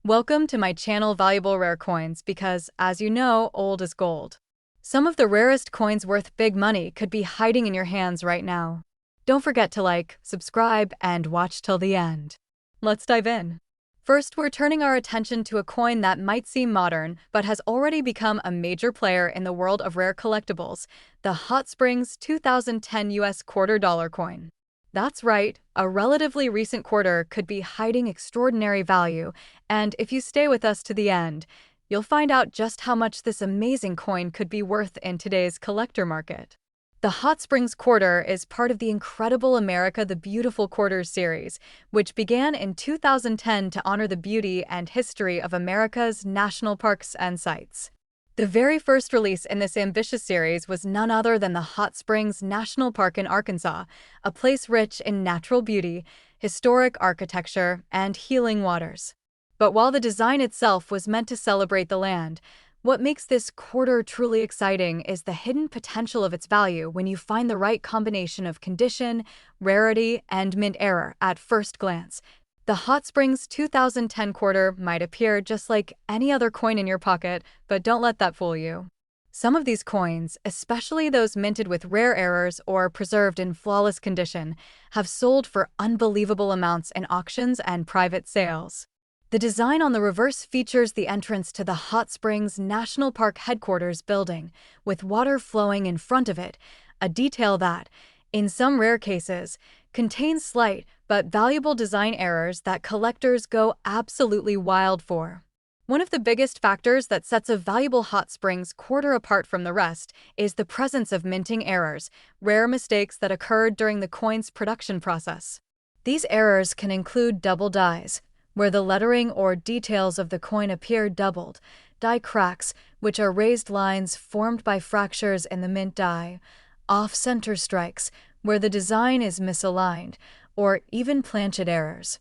Welcome to my channel Valuable Rare Coins because, as you know, old is gold. Some of the rarest coins worth big money could be hiding in your hands right now. Don't forget to like, subscribe, and watch till the end. Let's dive in. First, we're turning our attention to a coin that might seem modern, but has already become a major player in the world of rare collectibles, the Hot Springs 2010 US quarter dollar coin. That's right, a relatively recent quarter could be hiding extraordinary value, and if you stay with us to the end, you'll find out just how much this amazing coin could be worth in today's collector market. The Hot Springs Quarter is part of the incredible America the Beautiful Quarters series, which began in 2010 to honor the beauty and history of America's national parks and sites. The very first release in this ambitious series was none other than the Hot Springs National Park in Arkansas, a place rich in natural beauty, historic architecture, and healing waters. But while the design itself was meant to celebrate the land, what makes this quarter truly exciting is the hidden potential of its value when you find the right combination of condition, rarity, and mint error at first glance. The Hot Springs 2010 quarter might appear just like any other coin in your pocket, but don't let that fool you. Some of these coins, especially those minted with rare errors or preserved in flawless condition, have sold for unbelievable amounts in auctions and private sales. The design on the reverse features the entrance to the Hot Springs National Park headquarters building, with water flowing in front of it, a detail that, in some rare cases, contains slight but valuable design errors that collectors go absolutely wild for. One of the biggest factors that sets a valuable Hot Springs quarter apart from the rest is the presence of minting errors, rare mistakes that occurred during the coin's production process. These errors can include double dies, where the lettering or details of the coin appear doubled, die cracks, which are raised lines formed by fractures in the mint die, off-center strikes, where the design is misaligned, or even planchet errors,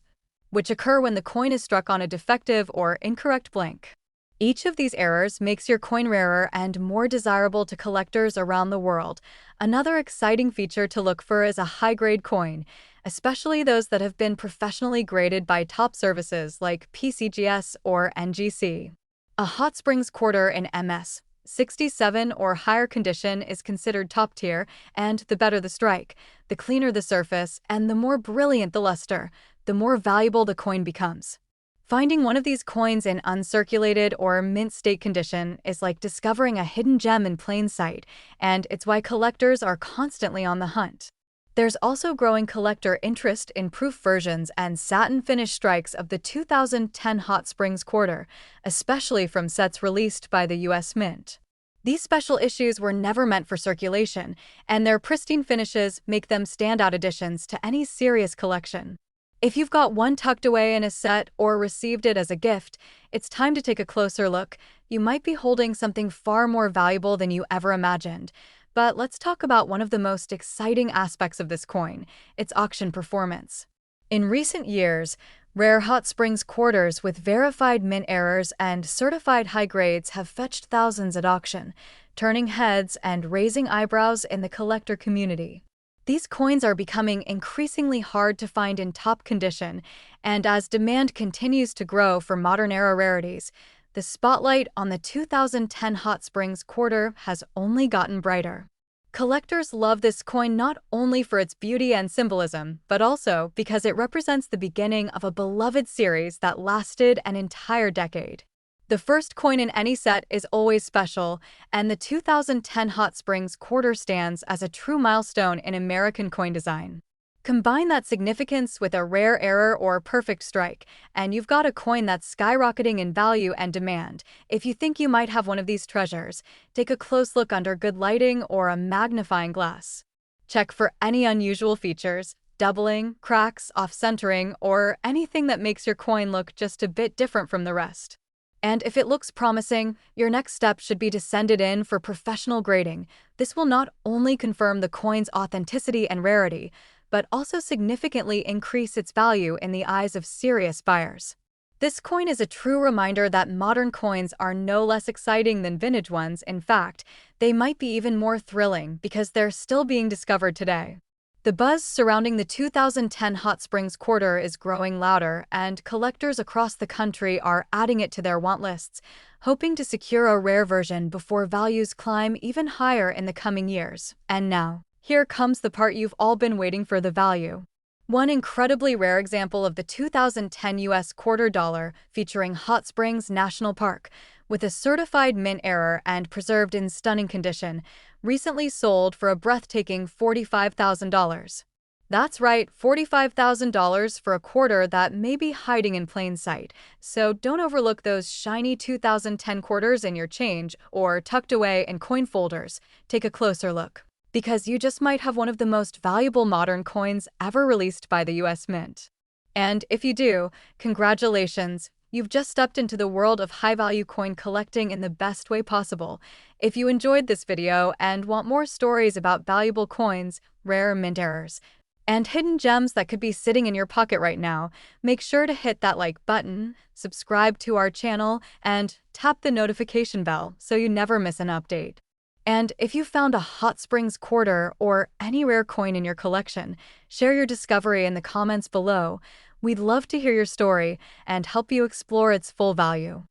which occur when the coin is struck on a defective or incorrect blank. Each of these errors makes your coin rarer and more desirable to collectors around the world. Another exciting feature to look for is a high-grade coin, especially those that have been professionally graded by top services like PCGS or NGC. A Hot Springs quarter in MS 67 or higher condition is considered top tier, and the better the strike, the cleaner the surface, and the more brilliant the luster, the more valuable the coin becomes. Finding one of these coins in uncirculated or mint state condition is like discovering a hidden gem in plain sight, and it's why collectors are constantly on the hunt. There's also growing collector interest in proof versions and satin finish strikes of the 2010 Hot Springs quarter, especially from sets released by the US Mint. These special issues were never meant for circulation, and their pristine finishes make them standout additions to any serious collection. If you've got one tucked away in a set or received it as a gift, it's time to take a closer look. You might be holding something far more valuable than you ever imagined. But let's talk about one of the most exciting aspects of this coin, its auction performance. In recent years, rare Hot Springs quarters with verified mint errors and certified high grades have fetched thousands at auction, turning heads and raising eyebrows in the collector community. These coins are becoming increasingly hard to find in top condition, and as demand continues to grow for modern-era rarities, the spotlight on the 2010 Hot Springs quarter has only gotten brighter. Collectors love this coin not only for its beauty and symbolism, but also because it represents the beginning of a beloved series that lasted an entire decade. The first coin in any set is always special, and the 2010 Hot Springs quarter stands as a true milestone in American coin design. Combine that significance with a rare error or perfect strike, and you've got a coin that's skyrocketing in value and demand. If you think you might have one of these treasures, take a close look under good lighting or a magnifying glass. Check for any unusual features, doubling, cracks, off-centering, or anything that makes your coin look just a bit different from the rest. And if it looks promising, your next step should be to send it in for professional grading. This will not only confirm the coin's authenticity and rarity, but also significantly increase its value in the eyes of serious buyers. This coin is a true reminder that modern coins are no less exciting than vintage ones. In fact, they might be even more thrilling because they're still being discovered today. The buzz surrounding the 2010 Hot Springs Quarter is growing louder, and collectors across the country are adding it to their want lists, hoping to secure a rare version before values climb even higher in the coming years. And now, here comes the part you've all been waiting for: the value. One incredibly rare example of the 2010 US quarter dollar, featuring Hot Springs National Park, with a certified mint error and preserved in stunning condition, recently sold for a breathtaking $45,000. That's right, $45,000 for a quarter that may be hiding in plain sight. So don't overlook those shiny 2010 quarters in your change or tucked away in coin folders. Take a closer look, because you just might have one of the most valuable modern coins ever released by the US Mint. And if you do, congratulations! You've just stepped into the world of high-value coin collecting in the best way possible. If you enjoyed this video and want more stories about valuable coins, rare mint errors, and hidden gems that could be sitting in your pocket right now, make sure to hit that like button, subscribe to our channel, and tap the notification bell so you never miss an update. And if you found a Hot Springs quarter or any rare coin in your collection, share your discovery in the comments below. We'd love to hear your story and help you explore its full value.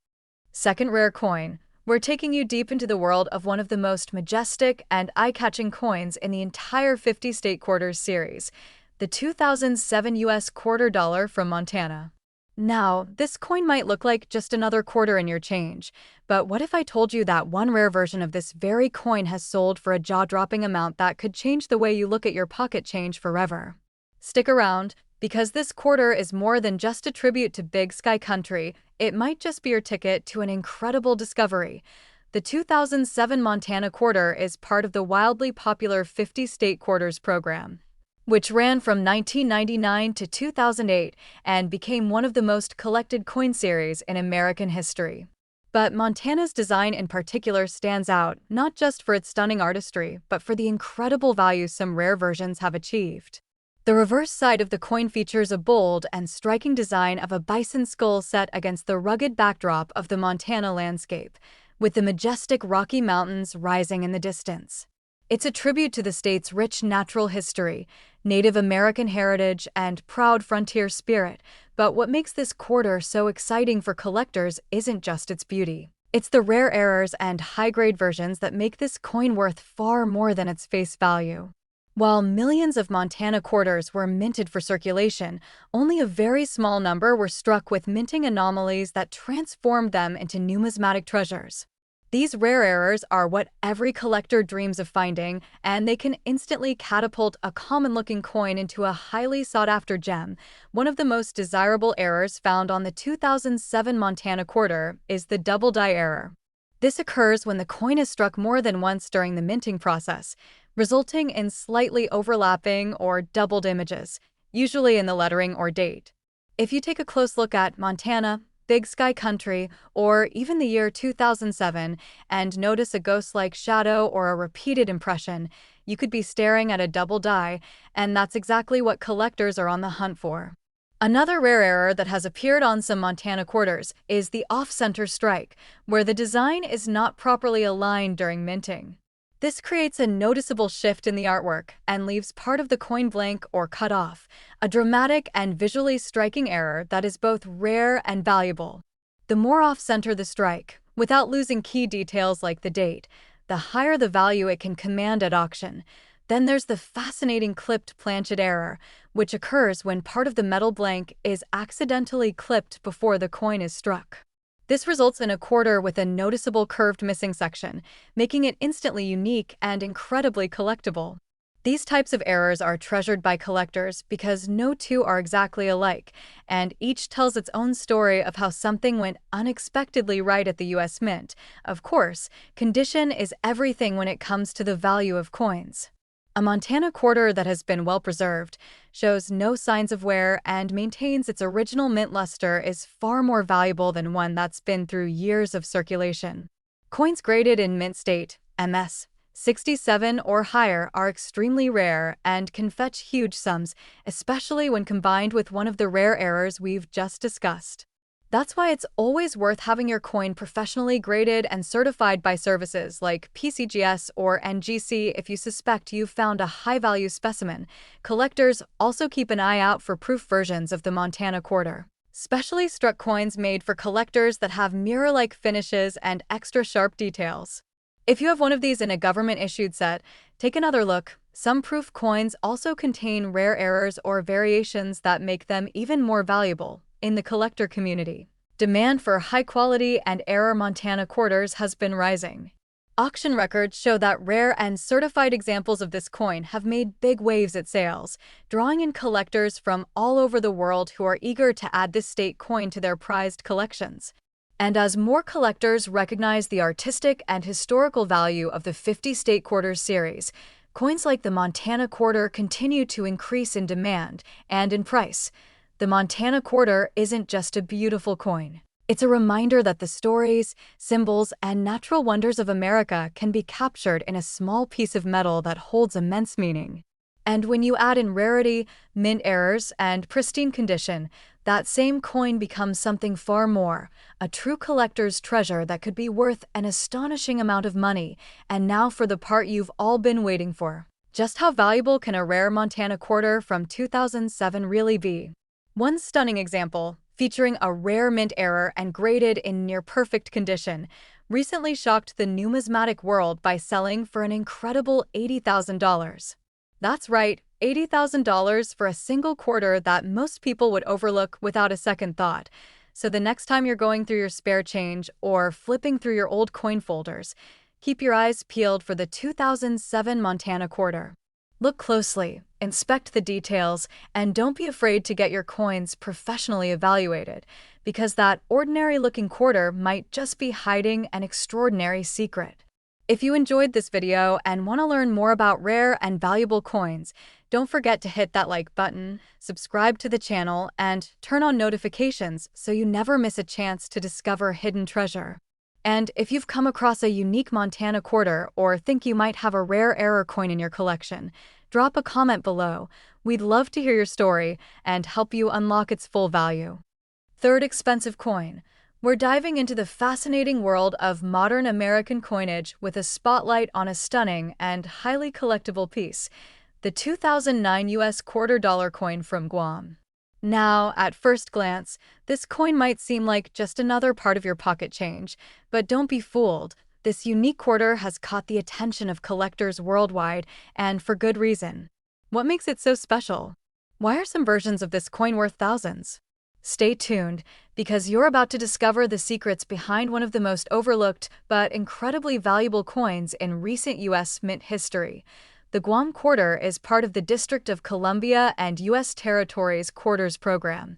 Second rare coin. We're taking you deep into the world of one of the most majestic and eye-catching coins in the entire 50-state quarters series, the 2007 US quarter dollar from Montana. Now, this coin might look like just another quarter in your change, but what if I told you that one rare version of this very coin has sold for a jaw-dropping amount that could change the way you look at your pocket change forever? Stick around, because this quarter is more than just a tribute to Big Sky Country. It might just be your ticket to an incredible discovery. The 2007 Montana Quarter is part of the wildly popular 50-state quarters program, which ran from 1999 to 2008 and became one of the most collected coin series in American history. But Montana's design in particular stands out, not just for its stunning artistry, but for the incredible value some rare versions have achieved. The reverse side of the coin features a bold and striking design of a bison skull set against the rugged backdrop of the Montana landscape, with the majestic Rocky Mountains rising in the distance. It's a tribute to the state's rich natural history, Native American heritage, and proud frontier spirit. But what makes this quarter so exciting for collectors isn't just its beauty. It's the rare errors and high-grade versions that make this coin worth far more than its face value. While millions of Montana quarters were minted for circulation, only a very small number were struck with minting anomalies that transformed them into numismatic treasures. These rare errors are what every collector dreams of finding, and they can instantly catapult a common-looking coin into a highly sought-after gem. One of the most desirable errors found on the 2007 Montana Quarter is the double die error. This occurs when the coin is struck more than once during the minting process, resulting in slightly overlapping or doubled images, usually in the lettering or date. If you take a close look at Montana, Big Sky Country, or even the year 2007 and notice a ghost-like shadow or a repeated impression, you could be staring at a double die, and that's exactly what collectors are on the hunt for. Another rare error that has appeared on some Montana quarters is the off-center strike, where the design is not properly aligned during minting. This creates a noticeable shift in the artwork and leaves part of the coin blank or cut off, a dramatic and visually striking error that is both rare and valuable. The more off-center the strike, without losing key details like the date, the higher the value it can command at auction. Then there's the fascinating clipped planchet error, which occurs when part of the metal blank is accidentally clipped before the coin is struck. This results in a quarter with a noticeable curved missing section, making it instantly unique and incredibly collectible. These types of errors are treasured by collectors because no two are exactly alike, and each tells its own story of how something went unexpectedly right at the US Mint. Of course, condition is everything when it comes to the value of coins. A Montana quarter that has been well preserved, shows no signs of wear, and maintains its original mint luster is far more valuable than one that's been through years of circulation. Coins graded in mint state, MS 67 or higher, are extremely rare and can fetch huge sums, especially when combined with one of the rare errors we've just discussed. That's why it's always worth having your coin professionally graded and certified by services like PCGS or NGC if you suspect you've found a high-value specimen. Collectors also keep an eye out for proof versions of the Montana Quarter. Specially struck coins made for collectors that have mirror-like finishes and extra sharp details. If you have one of these in a government-issued set, take another look. Some proof coins also contain rare errors or variations that make them even more valuable. In the collector community, demand for high-quality and error Montana quarters has been rising. Auction records show that rare and certified examples of this coin have made big waves at sales, drawing in collectors from all over the world who are eager to add this state coin to their prized collections. And as more collectors recognize the artistic and historical value of the 50 State Quarters series, coins like the Montana Quarter continue to increase in demand and in price. The Montana Quarter isn't just a beautiful coin. It's a reminder that the stories, symbols, and natural wonders of America can be captured in a small piece of metal that holds immense meaning. And when you add in rarity, mint errors, and pristine condition, that same coin becomes something far more, a true collector's treasure that could be worth an astonishing amount of money. And now for the part you've all been waiting for. Just how valuable can a rare Montana Quarter from 2007 really be? One stunning example, featuring a rare mint error and graded in near-perfect condition, recently shocked the numismatic world by selling for an incredible $80,000. That's right, $80,000 for a single quarter that most people would overlook without a second thought. So the next time you're going through your spare change or flipping through your old coin folders, keep your eyes peeled for the 2007 Montana Quarter. Look closely, inspect the details, and don't be afraid to get your coins professionally evaluated, because that ordinary-looking quarter might just be hiding an extraordinary secret. If you enjoyed this video and want to learn more about rare and valuable coins, don't forget to hit that like button, subscribe to the channel, and turn on notifications so you never miss a chance to discover hidden treasure. And if you've come across a unique Montana Quarter or think you might have a rare error coin in your collection, drop a comment below. We'd love to hear your story and help you unlock its full value. Third expensive coin. We're diving into the fascinating world of modern American coinage with a spotlight on a stunning and highly collectible piece, the 2009 US $quarter coin from Guam. Now, at first glance, this coin might seem like just another part of your pocket change, but don't be fooled. This unique quarter has caught the attention of collectors worldwide, and for good reason. What makes it so special? Why are some versions of this coin worth thousands? Stay tuned, because you're about to discover the secrets behind one of the most overlooked but incredibly valuable coins in recent U.S. mint history. The Guam Quarter is part of the District of Columbia and U.S. Territories Quarters program,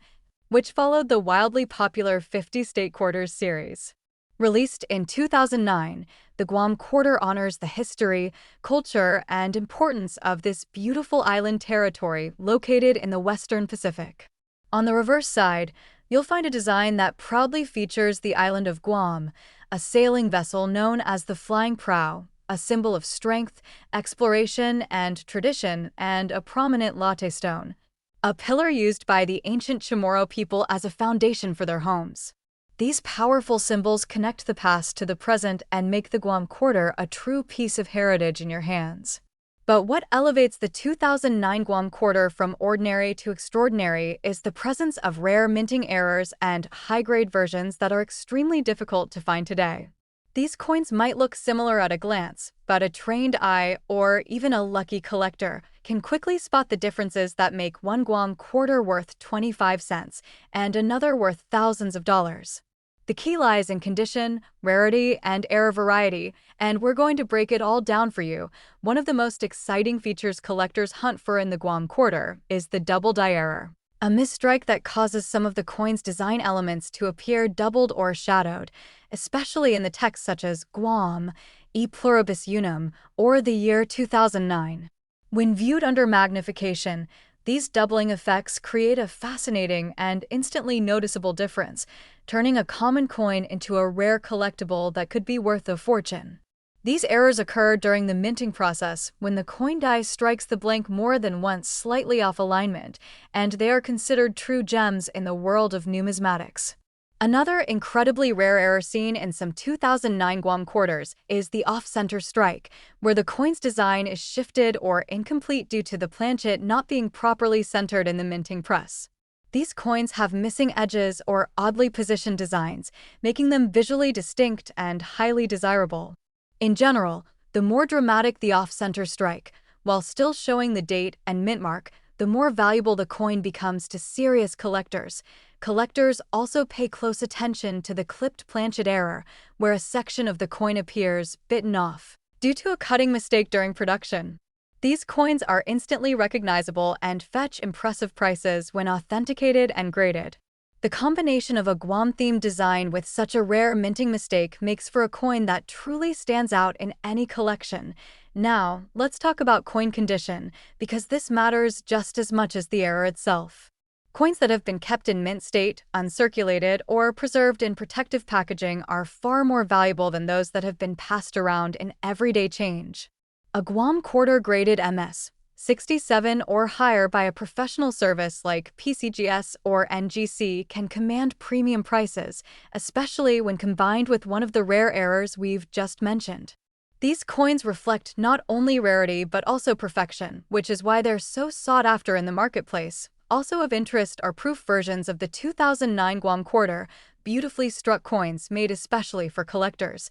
which followed the wildly popular 50 State Quarters series. Released in 2009, the Guam Quarter honors the history, culture, and importance of this beautiful island territory located in the Western Pacific. On the reverse side, you'll find a design that proudly features the island of Guam, a sailing vessel known as the Flying Prow, a symbol of strength, exploration, and tradition, and a prominent latte stone, a pillar used by the ancient Chamorro people as a foundation for their homes. These powerful symbols connect the past to the present and make the Guam Quarter a true piece of heritage in your hands. But what elevates the 2009 Guam Quarter from ordinary to extraordinary is the presence of rare minting errors and high-grade versions that are extremely difficult to find today. These coins might look similar at a glance, but a trained eye, or even a lucky collector, can quickly spot the differences that make one Guam Quarter worth 25 cents and another worth thousands of dollars. The key lies in condition, rarity, and error variety, and we're going to break it all down for you. One of the most exciting features collectors hunt for in the Guam Quarter is the double die error, a misstrike that causes some of the coin's design elements to appear doubled or shadowed, especially in the text such as Guam, e pluribus unum, or the year 2009. When viewed under magnification, these doubling effects create a fascinating and instantly noticeable difference, turning a common coin into a rare collectible that could be worth a fortune. These errors occur during the minting process when the coin die strikes the blank more than once slightly off alignment, and they are considered true gems in the world of numismatics. Another incredibly rare error seen in some 2009 Guam quarters is the off-center strike, where the coin's design is shifted or incomplete due to the planchet not being properly centered in the minting press. These coins have missing edges or oddly positioned designs, making them visually distinct and highly desirable. In general, the more dramatic the off-center strike, while still showing the date and mint mark, the more valuable the coin becomes to serious collectors. Collectors also pay close attention to the clipped planchet error, where a section of the coin appears bitten off due to a cutting mistake during production. These coins are instantly recognizable and fetch impressive prices when authenticated and graded. The combination of a Guam-themed design with such a rare minting mistake makes for a coin that truly stands out in any collection. Now, let's talk about coin condition, because this matters just as much as the error itself. Coins that have been kept in mint state, uncirculated, or preserved in protective packaging are far more valuable than those that have been passed around in everyday change. A Guam Quarter graded MS 67 or higher by a professional service like PCGS or NGC can command premium prices, especially when combined with one of the rare errors we've just mentioned. These coins reflect not only rarity but also perfection, which is why they're so sought after in the marketplace. Also of interest are proof versions of the 2009 Guam Quarter, beautifully struck coins made especially for collectors,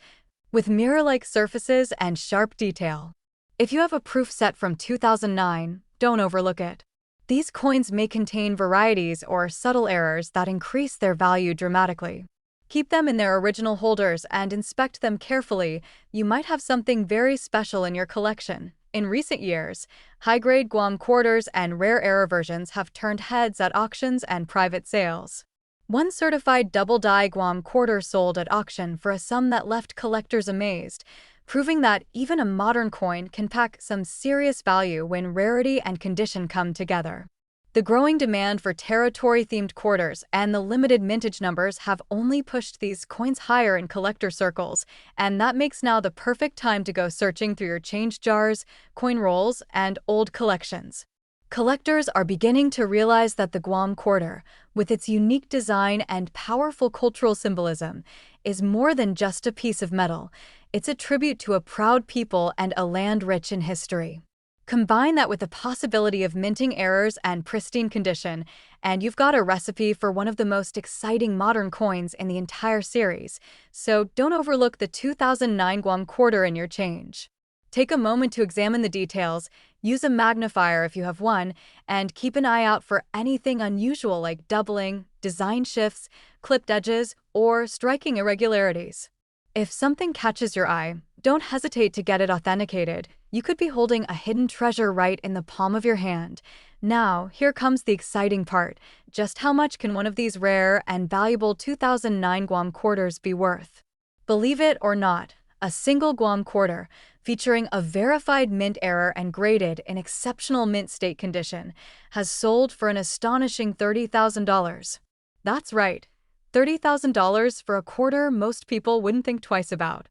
with mirror-like surfaces and sharp detail. If you have a proof set from 2009, don't overlook it. These coins may contain varieties or subtle errors that increase their value dramatically. Keep them in their original holders and inspect them carefully. You might have something very special in your collection. In recent years, high-grade Guam quarters and rare error versions have turned heads at auctions and private sales. One certified double-die Guam quarter sold at auction for a sum that left collectors amazed, proving that even a modern coin can pack some serious value when rarity and condition come together. The growing demand for territory-themed quarters and the limited mintage numbers have only pushed these coins higher in collector circles, and that makes now the perfect time to go searching through your change jars, coin rolls, and old collections. Collectors are beginning to realize that the Guam Quarter, with its unique design and powerful cultural symbolism, is more than just a piece of metal. It's a tribute to a proud people and a land rich in history. Combine that with the possibility of minting errors and pristine condition, and you've got a recipe for one of the most exciting modern coins in the entire series. So don't overlook the 2009 Guam Quarter in your change. Take a moment to examine the details, use a magnifier if you have one, and keep an eye out for anything unusual like doubling, design shifts, clipped edges, or striking irregularities. If something catches your eye, don't hesitate to get it authenticated. You could be holding a hidden treasure right in the palm of your hand. Now, here comes the exciting part. Just how much can one of these rare and valuable 2009 Guam quarters be worth? Believe it or not, a single Guam quarter, featuring a verified mint error and graded in exceptional mint state condition, has sold for an astonishing $30,000. That's right, $30,000 for a quarter most people wouldn't think twice about.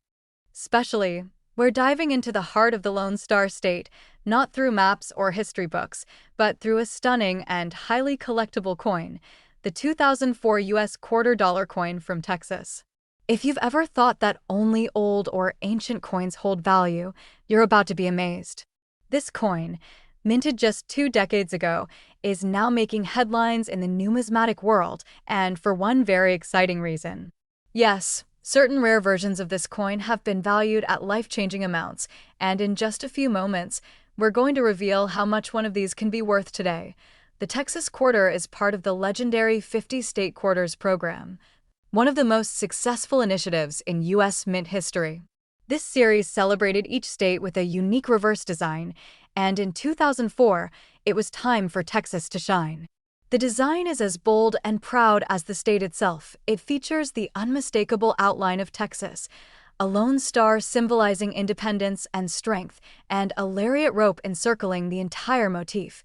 Especially, we're diving into the heart of the Lone Star State, not through maps or history books, but through a stunning and highly collectible coin, the 2004 US $quarter coin from Texas. If you've ever thought that only old or ancient coins hold value, you're about to be amazed. This coin, minted just 2 decades ago, is now making headlines in the numismatic world, and for one very exciting reason. Yes, certain rare versions of this coin have been valued at life-changing amounts, and in just a few moments, we're going to reveal how much one of these can be worth today. The Texas Quarter is part of the legendary 50 State Quarters program, one of the most successful initiatives in U.S. mint history. This series celebrated each state with a unique reverse design, and in 2004, it was time for Texas to shine. The design is as bold and proud as the state itself. It features the unmistakable outline of Texas, a lone star symbolizing independence and strength, and a lariat rope encircling the entire motif,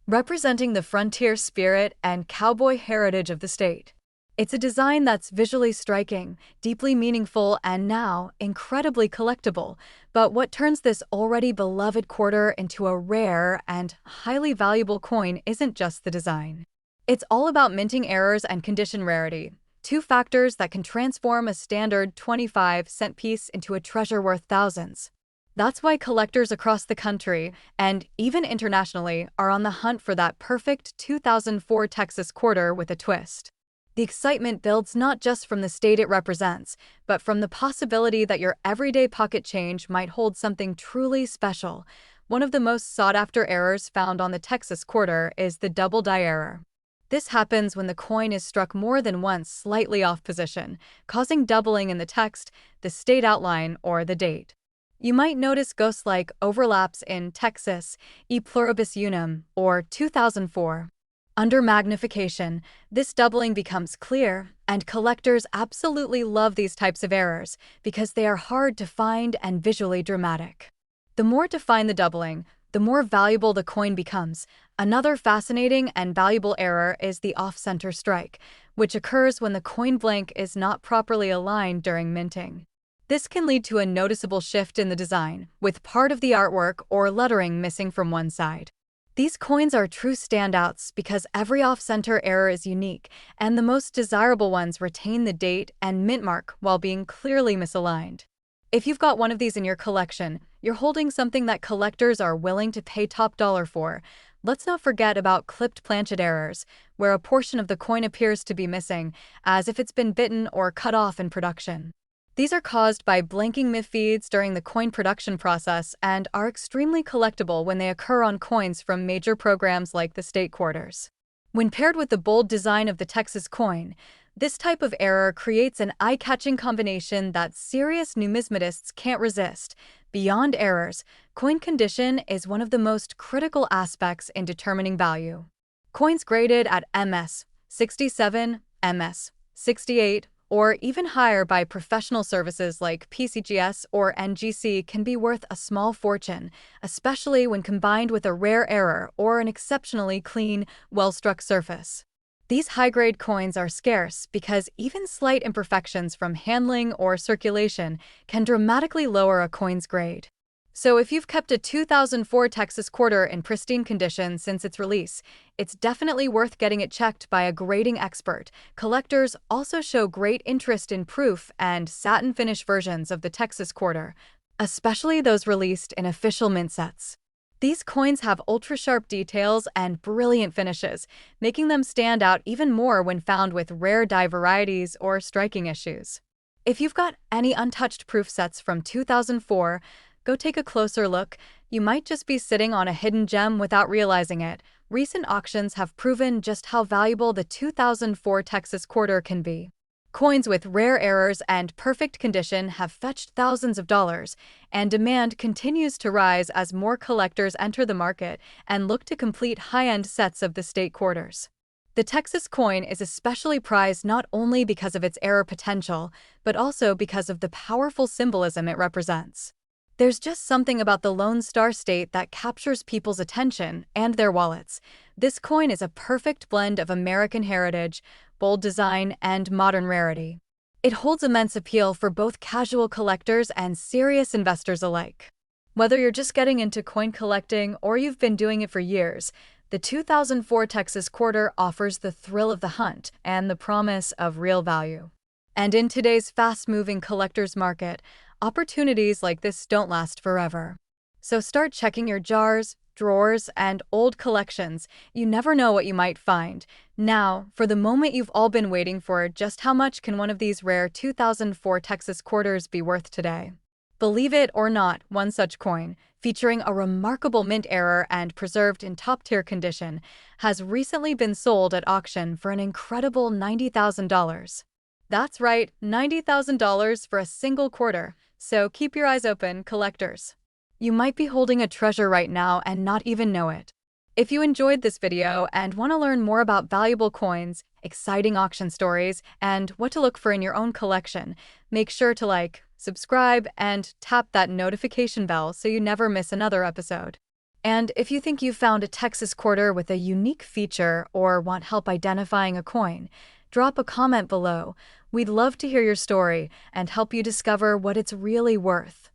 representing the frontier spirit and cowboy heritage of the state. It's a design that's visually striking, deeply meaningful, and now incredibly collectible. But what turns this already beloved quarter into a rare and highly valuable coin isn't just the design. It's all about minting errors and condition rarity. two factors that can transform a standard 25-cent piece into a treasure worth thousands. That's why collectors across the country, and even internationally, are on the hunt for that perfect 2004 Texas Quarter with a twist. The excitement builds not just from the state it represents, but from the possibility that your everyday pocket change might hold something truly special. One of the most sought-after errors found on the Texas Quarter is the double die error. This happens when the coin is struck more than once slightly off position, causing doubling in the text, the state outline, or the date. You might notice ghost-like overlaps in Texas, e pluribus unum, or 2004. Under magnification, this doubling becomes clear, and collectors absolutely love these types of errors because they are hard to find and visually dramatic. The more defined the doubling, the more valuable the coin becomes. Another fascinating and valuable error is the off-center strike, which occurs when the coin blank is not properly aligned during minting. This can lead to a noticeable shift in the design, with part of the artwork or lettering missing from one side. These coins are true standouts because every off-center error is unique, and the most desirable ones retain the date and mint mark while being clearly misaligned. If you've got one of these in your collection, you're holding something that collectors are willing to pay top dollar for. Let's not forget about clipped planchet errors, where a portion of the coin appears to be missing, as if it's been bitten or cut off in production. These are caused by blanking MIF feeds during the coin production process and are extremely collectible when they occur on coins from major programs like the state quarters. When paired with the bold design of the Texas coin, this type of error creates an eye-catching combination that serious numismatists can't resist. Beyond errors, coin condition is one of the most critical aspects in determining value. Coins graded at MS 67, MS 68, or even higher by professional services like PCGS or NGC can be worth a small fortune, especially when combined with a rare error or an exceptionally clean, well-struck surface. These high-grade coins are scarce because even slight imperfections from handling or circulation can dramatically lower a coin's grade. So if you've kept a 2004 Texas Quarter in pristine condition since its release, it's definitely worth getting it checked by a grading expert. Collectors also show great interest in proof and satin finish versions of the Texas Quarter, especially those released in official mint sets. These coins have ultra-sharp details and brilliant finishes, making them stand out even more when found with rare die varieties or striking issues. If you've got any untouched proof sets from 2004, go take a closer look. You might just be sitting on a hidden gem without realizing it. Recent auctions have proven just how valuable the 2004 Texas Quarter can be. Coins with rare errors and perfect condition have fetched thousands of dollars, and demand continues to rise as more collectors enter the market and look to complete high-end sets of the state quarters. The Texas coin is especially prized not only because of its error potential, but also because of the powerful symbolism it represents. There's just something about the Lone Star State that captures people's attention and their wallets. This coin is a perfect blend of American heritage, bold design, and modern rarity. It holds immense appeal for both casual collectors and serious investors alike. Whether you're just getting into coin collecting or you've been doing it for years, the 2004 Texas Quarter offers the thrill of the hunt and the promise of real value. And in today's fast-moving collector's market, opportunities like this don't last forever. So start checking your jars, drawers, and old collections. You never know what you might find. Now, for the moment you've all been waiting for, just how much can one of these rare 2004 Texas Quarters be worth today? Believe it or not, one such coin, featuring a remarkable mint error and preserved in top-tier condition, has recently been sold at auction for an incredible $90,000. That's right, $90,000 for a single quarter. So keep your eyes open, collectors. You might be holding a treasure right now and not even know it. If you enjoyed this video and want to learn more about valuable coins, exciting auction stories, and what to look for in your own collection, make sure to like, subscribe, and tap that notification bell so you never miss another episode. And if you think you've found a Texas Quarter with a unique feature or want help identifying a coin, drop a comment below. We'd love to hear your story and help you discover what it's really worth.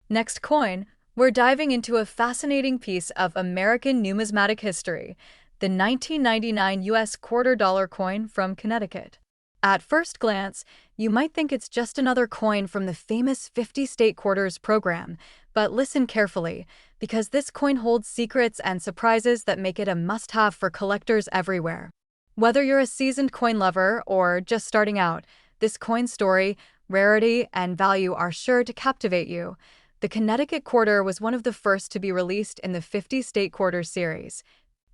Next coin, we're diving into a fascinating piece of American numismatic history, the 1999 US $quarter coin from Connecticut. At first glance, you might think it's just another coin from the famous 50 state quarters program, but listen carefully, because this coin holds secrets and surprises that make it a must-have for collectors everywhere. Whether you're a seasoned coin lover or just starting out, this coin's story, rarity, and value are sure to captivate you. The Connecticut Quarter was one of the first to be released in the 50 state quarter series,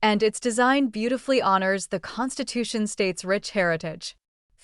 and its design beautifully honors the Constitution state's rich heritage.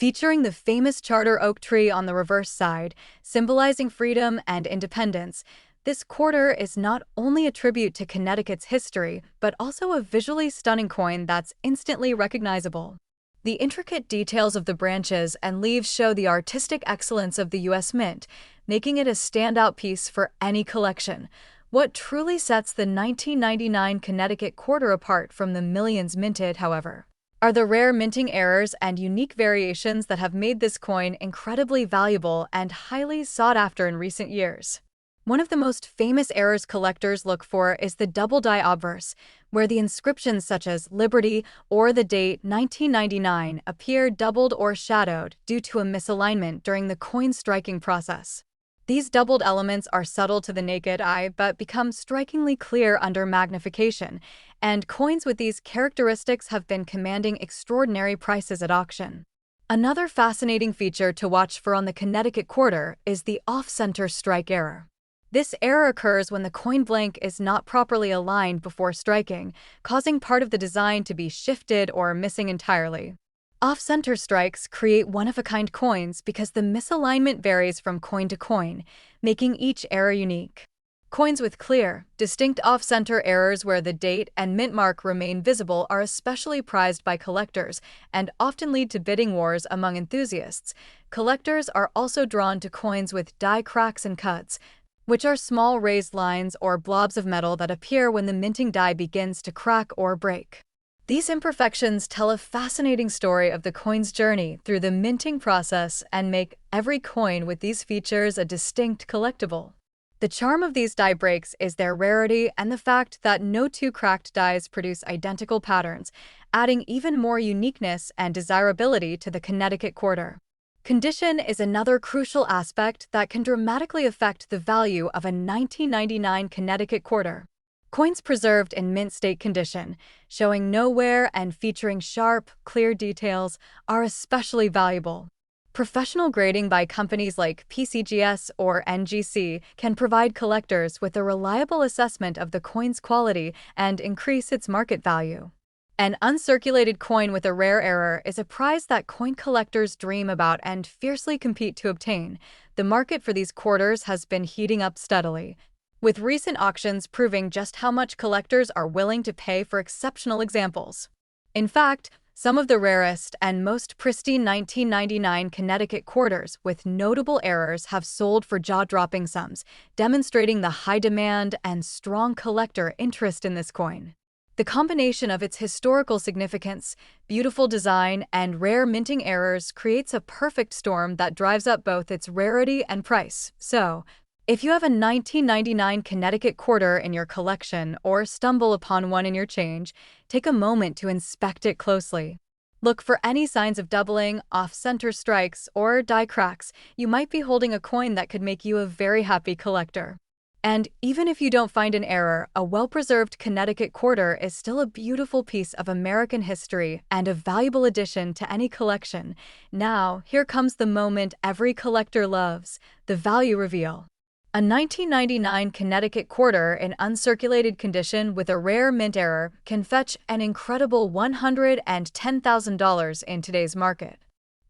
Featuring the famous charter oak tree on the reverse side, symbolizing freedom and independence, this quarter is not only a tribute to Connecticut's history, but also a visually stunning coin that's instantly recognizable. The intricate details of the branches and leaves show the artistic excellence of the U.S. Mint, making it a standout piece for any collection. What truly sets the 1999 Connecticut Quarter apart from the millions minted, however, are the rare minting errors and unique variations that have made this coin incredibly valuable and highly sought after in recent years. One of the most famous errors collectors look for is the double die obverse, where the inscriptions such as Liberty or the date 1999 appear doubled or shadowed due to a misalignment during the coin striking process. These doubled elements are subtle to the naked eye but become strikingly clear under magnification, and coins with these characteristics have been commanding extraordinary prices at auction. Another fascinating feature to watch for on the Connecticut Quarter is the off-center strike error. This error occurs when the coin blank is not properly aligned before striking, causing part of the design to be shifted or missing entirely. Off-center strikes create one-of-a-kind coins because the misalignment varies from coin to coin, making each error unique. Coins with clear, distinct off-center errors where the date and mint mark remain visible are especially prized by collectors and often lead to bidding wars among enthusiasts. Collectors are also drawn to coins with die cracks and cuts, which are small raised lines or blobs of metal that appear when the minting die begins to crack or break. These imperfections tell a fascinating story of the coin's journey through the minting process and make every coin with these features a distinct collectible. The charm of these die breaks is their rarity and the fact that no two cracked dies produce identical patterns, adding even more uniqueness and desirability to the Connecticut Quarter. Condition is another crucial aspect that can dramatically affect the value of a 1999 Connecticut Quarter. Coins preserved in mint state condition, showing no wear and featuring sharp, clear details, are especially valuable. Professional grading by companies like PCGS or NGC can provide collectors with a reliable assessment of the coin's quality and increase its market value. An uncirculated coin with a rare error is a prize that coin collectors dream about and fiercely compete to obtain. The market for these quarters has been heating up steadily, with recent auctions proving just how much collectors are willing to pay for exceptional examples. In fact, some of the rarest and most pristine 1999 Connecticut quarters with notable errors have sold for jaw-dropping sums, demonstrating the high demand and strong collector interest in this coin. The combination of its historical significance, beautiful design, and rare minting errors creates a perfect storm that drives up both its rarity and price. So, if you have a 1999 Connecticut Quarter in your collection or stumble upon one in your change, take a moment to inspect it closely. Look for any signs of doubling, off-center strikes, or die cracks. You might be holding a coin that could make you a very happy collector. And even if you don't find an error, a well-preserved Connecticut Quarter is still a beautiful piece of American history and a valuable addition to any collection. Now, here comes the moment every collector loves, the value reveal. A 1999 Connecticut Quarter in uncirculated condition with a rare mint error can fetch an incredible $110,000 in today's market.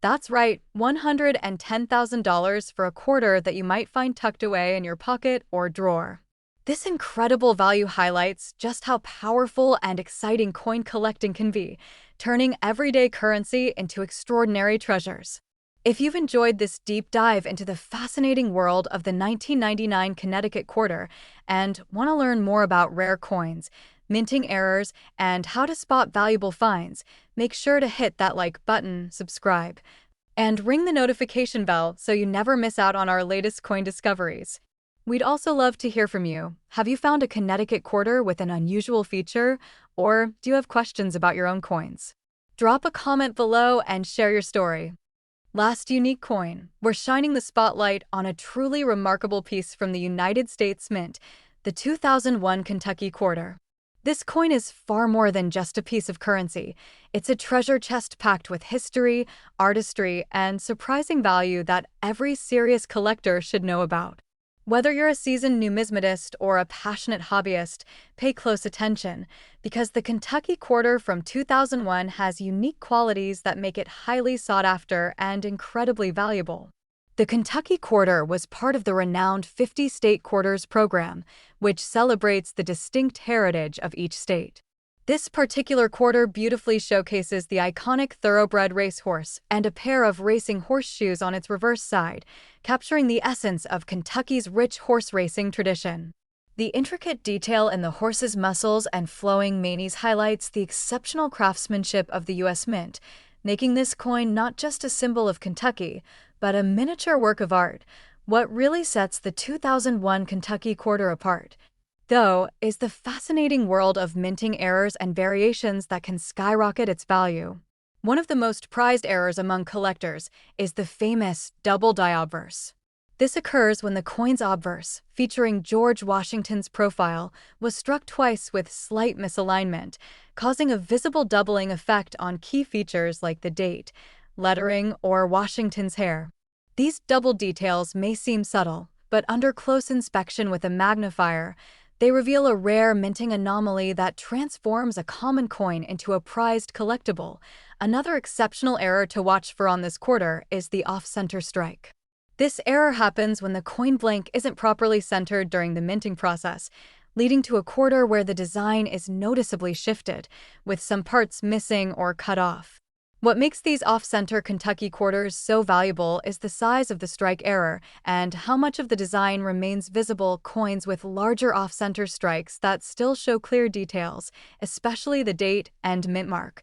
That's right, $110,000 for a quarter that you might find tucked away in your pocket or drawer. This incredible value highlights just how powerful and exciting coin collecting can be, turning everyday currency into extraordinary treasures. If you've enjoyed this deep dive into the fascinating world of the 1999 Connecticut Quarter and want to learn more about rare coins, minting errors, and how to spot valuable finds, make sure to hit that like button, subscribe, and ring the notification bell so you never miss out on our latest coin discoveries. We'd also love to hear from you. Have you found a Connecticut Quarter with an unusual feature, or do you have questions about your own coins? Drop a comment below and share your story. Last unique coin, we're shining the spotlight on a truly remarkable piece from the United States Mint, the 2001 Kentucky Quarter. This coin is far more than just a piece of currency. It's a treasure chest packed with history, artistry, and surprising value that every serious collector should know about. Whether you're a seasoned numismatist or a passionate hobbyist, pay close attention, because the Kentucky Quarter from 2001 has unique qualities that make it highly sought after and incredibly valuable. The Kentucky Quarter was part of the renowned 50 State Quarters program, which celebrates the distinct heritage of each state. This particular quarter beautifully showcases the iconic thoroughbred racehorse and a pair of racing horseshoes on its reverse side, capturing the essence of Kentucky's rich horse racing tradition. The intricate detail in the horse's muscles and flowing manes highlights the exceptional craftsmanship of the U.S. Mint, making this coin not just a symbol of Kentucky, but a miniature work of art. What really sets the 2001 Kentucky Quarter apart, though, is the fascinating world of minting errors and variations that can skyrocket its value. One of the most prized errors among collectors is the famous double die obverse. This occurs when the coin's obverse, featuring George Washington's profile, was struck twice with slight misalignment, causing a visible doubling effect on key features like the date, lettering, or Washington's hair. These double details may seem subtle, but under close inspection with a magnifier, they reveal a rare minting anomaly that transforms a common coin into a prized collectible. Another exceptional error to watch for on this quarter is the off-center strike. This error happens when the coin blank isn't properly centered during the minting process, leading to a quarter where the design is noticeably shifted, with some parts missing or cut off. What makes these off-center Kentucky quarters so valuable is the size of the strike error and how much of the design remains visible. Coins with larger off-center strikes that still show clear details, especially the date and mint mark,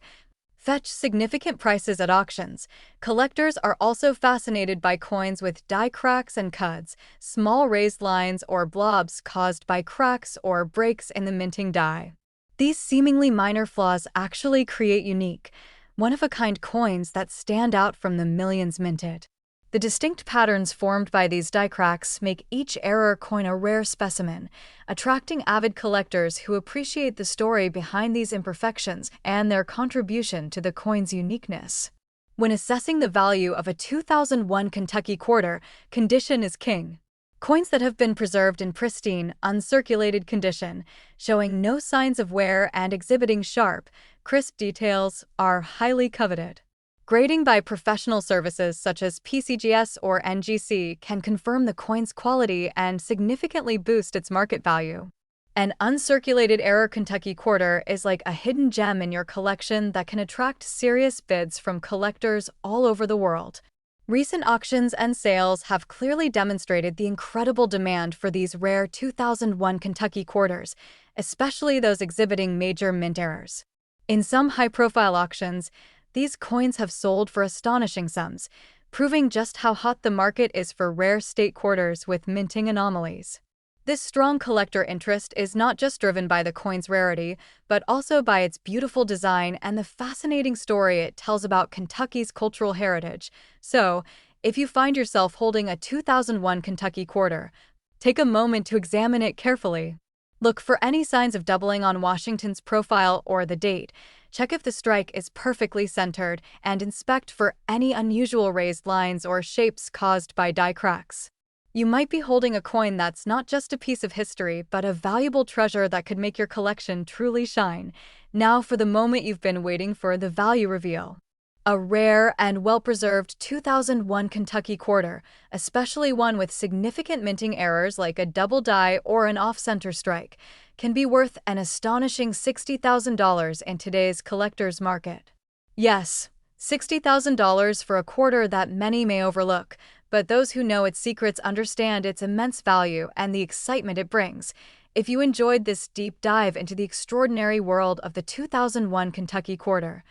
fetch significant prices at auctions. Collectors are also fascinated by coins with die cracks and cuts, small raised lines or blobs caused by cracks or breaks in the minting die. These seemingly minor flaws actually create unique, one-of-a-kind coins that stand out from the millions minted. The distinct patterns formed by these die cracks make each error coin a rare specimen, attracting avid collectors who appreciate the story behind these imperfections and their contribution to the coin's uniqueness. When assessing the value of a 2001 Kentucky Quarter, condition is king. Coins that have been preserved in pristine, uncirculated condition, showing no signs of wear and exhibiting sharp, crisp details, are highly coveted. Grading by professional services such as PCGS or NGC can confirm the coin's quality and significantly boost its market value. An uncirculated error Kentucky Quarter is like a hidden gem in your collection that can attract serious bids from collectors all over the world. Recent auctions and sales have clearly demonstrated the incredible demand for these rare 2001 Kentucky Quarters, especially those exhibiting major mint errors. In some high-profile auctions, these coins have sold for astonishing sums, proving just how hot the market is for rare state quarters with minting anomalies. This strong collector interest is not just driven by the coin's rarity, but also by its beautiful design and the fascinating story it tells about Kentucky's cultural heritage. So, if you find yourself holding a 2001 Kentucky Quarter, take a moment to examine it carefully. Look for any signs of doubling on Washington's profile or the date. Check if the strike is perfectly centered, and inspect for any unusual raised lines or shapes caused by die cracks. You might be holding a coin that's not just a piece of history, but a valuable treasure that could make your collection truly shine. Now for the moment you've been waiting for, the value reveal. A rare and well-preserved 2001 Kentucky Quarter, especially one with significant minting errors like a double die or an off-center strike, can be worth an astonishing $60,000 in today's collector's market. Yes, $60,000 for a quarter that many may overlook, but those who know its secrets understand its immense value and the excitement it brings. If you enjoyed this deep dive into the extraordinary world of the 2001 Kentucky Quarter,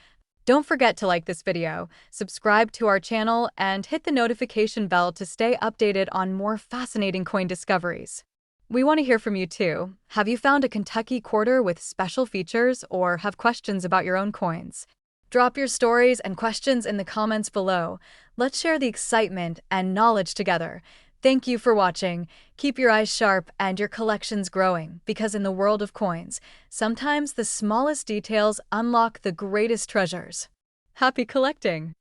don't forget to like this video, subscribe to our channel, and hit the notification bell to stay updated on more fascinating coin discoveries. We want to hear from you too. Have you found a Kentucky Quarter with special features or have questions about your own coins? Drop your stories and questions in the comments below. Let's share the excitement and knowledge together. Thank you for watching. Keep your eyes sharp and your collections growing, because in the world of coins, sometimes the smallest details unlock the greatest treasures. Happy collecting!